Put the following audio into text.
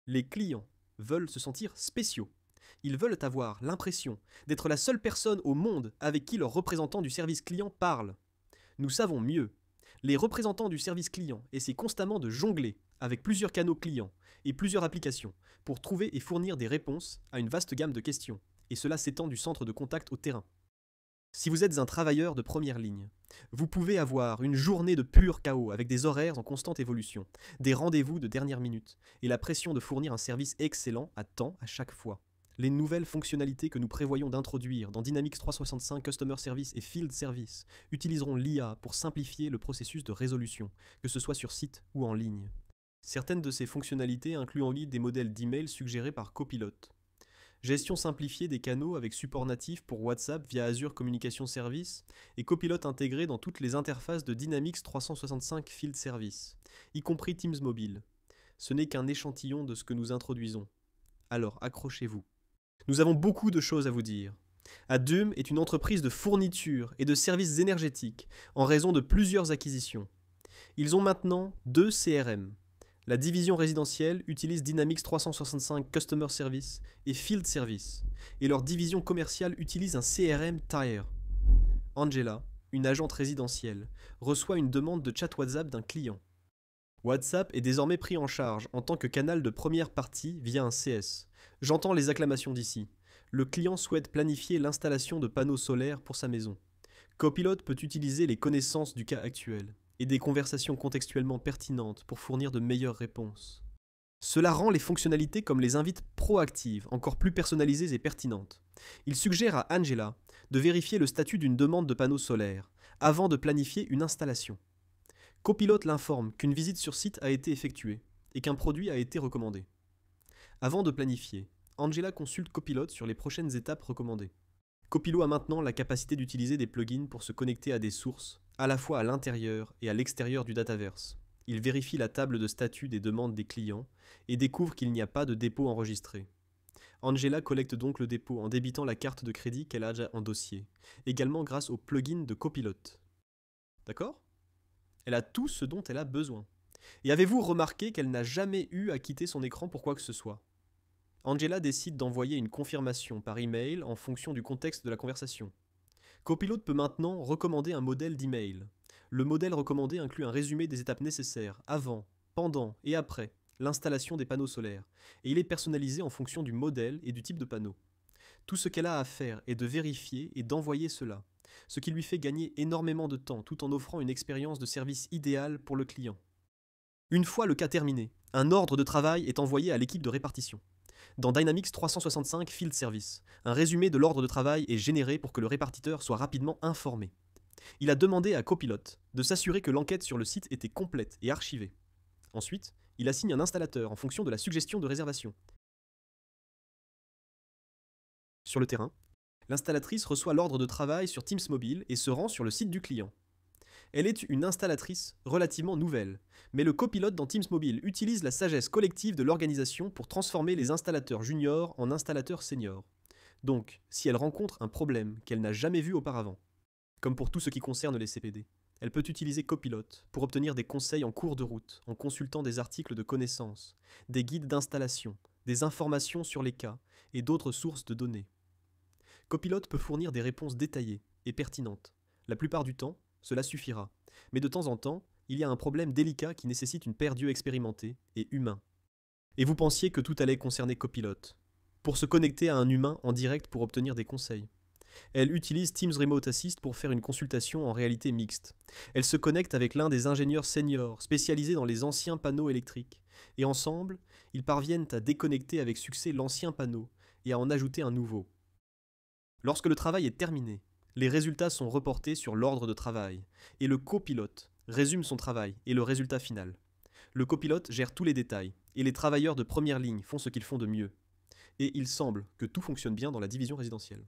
Les clients veulent se sentir spéciaux. Ils veulent avoir l'impression d'être la seule personne au monde avec qui leur représentant du service client parle. Nous savons mieux. Les représentants du service client essaient constamment de jongler avec plusieurs canaux clients et plusieurs applications pour trouver et fournir des réponses à une vaste gamme de questions, et cela s'étend du centre de contact au terrain. Si vous êtes un travailleur de première ligne, vous pouvez avoir une journée de pur chaos avec des horaires en constante évolution, des rendez-vous de dernière minute et la pression de fournir un service excellent à temps à chaque fois. Les nouvelles fonctionnalités que nous prévoyons d'introduire dans Dynamics 365 Customer Service et Field Service utiliseront l'IA pour simplifier le processus de résolution, que ce soit sur site ou en ligne. Certaines de ces fonctionnalités incluent en ligne des modèles d'email suggérés par Copilot. Gestion simplifiée des canaux avec support natif pour WhatsApp via Azure Communication Service et Copilot intégré dans toutes les interfaces de Dynamics 365 Field Service, y compris Teams Mobile. Ce n'est qu'un échantillon de ce que nous introduisons. Alors accrochez-vous. Nous avons beaucoup de choses à vous dire. Adum est une entreprise de fourniture et de services énergétiques en raison de plusieurs acquisitions. Ils ont maintenant 2 CRM. La division résidentielle utilise Dynamics 365 Customer Service et Field Service, et leur division commerciale utilise un CRM Tire. Angela, une agente résidentielle, reçoit une demande de chat WhatsApp d'un client. WhatsApp est désormais pris en charge en tant que canal de première partie via un CS. J'entends les acclamations d'ici. Le client souhaite planifier l'installation de panneaux solaires pour sa maison. Copilot peut utiliser les connaissances du cas actuel et des conversations contextuellement pertinentes pour fournir de meilleures réponses. Cela rend les fonctionnalités comme les invites proactives encore plus personnalisées et pertinentes. Il suggère à Angela de vérifier le statut d'une demande de panneaux solaires avant de planifier une installation. Copilot l'informe qu'une visite sur site a été effectuée et qu'un produit a été recommandé. Avant de planifier, Angela consulte Copilot sur les prochaines étapes recommandées. Copilot a maintenant la capacité d'utiliser des plugins pour se connecter à des sources, à la fois à l'intérieur et à l'extérieur du Dataverse. Il vérifie la table de statut des demandes des clients et découvre qu'il n'y a pas de dépôt enregistré. Angela collecte donc le dépôt en débitant la carte de crédit qu'elle a déjà en dossier, également grâce au plugin de Copilot. D'accord ? Elle a tout ce dont elle a besoin. Et avez-vous remarqué qu'elle n'a jamais eu à quitter son écran pour quoi que ce soit ? Angela décide d'envoyer une confirmation par email en fonction du contexte de la conversation. Copilot peut maintenant recommander un modèle d'email. Le modèle recommandé inclut un résumé des étapes nécessaires avant, pendant et après l'installation des panneaux solaires, et il est personnalisé en fonction du modèle et du type de panneau. Tout ce qu'elle a à faire est de vérifier et d'envoyer cela, ce qui lui fait gagner énormément de temps tout en offrant une expérience de service idéale pour le client. Une fois le cas terminé, un ordre de travail est envoyé à l'équipe de répartition. Dans Dynamics 365 Field Service, un résumé de l'ordre de travail est généré pour que le répartiteur soit rapidement informé. Il a demandé à Copilot de s'assurer que l'enquête sur le site était complète et archivée. Ensuite, il assigne un installateur en fonction de la suggestion de réservation. Sur le terrain, l'installatrice reçoit l'ordre de travail sur Teams Mobile et se rend sur le site du client. Elle est une installatrice relativement nouvelle, mais le copilote dans Teams Mobile utilise la sagesse collective de l'organisation pour transformer les installateurs juniors en installateurs seniors. Donc, si elle rencontre un problème qu'elle n'a jamais vu auparavant, comme pour tout ce qui concerne les CPD, elle peut utiliser Copilot pour obtenir des conseils en cours de route, en consultant des articles de connaissances, des guides d'installation, des informations sur les cas et d'autres sources de données. Copilot peut fournir des réponses détaillées et pertinentes. La plupart du temps, cela suffira. Mais de temps en temps, il y a un problème délicat qui nécessite une paire d'yeux expérimentés et humains. Et vous pensiez que tout allait concerner Copilot, pour se connecter à un humain en direct pour obtenir des conseils. Elle utilise Teams Remote Assist pour faire une consultation en réalité mixte. Elle se connecte avec l'un des ingénieurs seniors spécialisés dans les anciens panneaux électriques. Et ensemble, ils parviennent à déconnecter avec succès l'ancien panneau et à en ajouter un nouveau. Lorsque le travail est terminé, les résultats sont reportés sur l'ordre de travail, et le copilote résume son travail et le résultat final. Le copilote gère tous les détails, et les travailleurs de première ligne font ce qu'ils font de mieux. Et il semble que tout fonctionne bien dans la division résidentielle.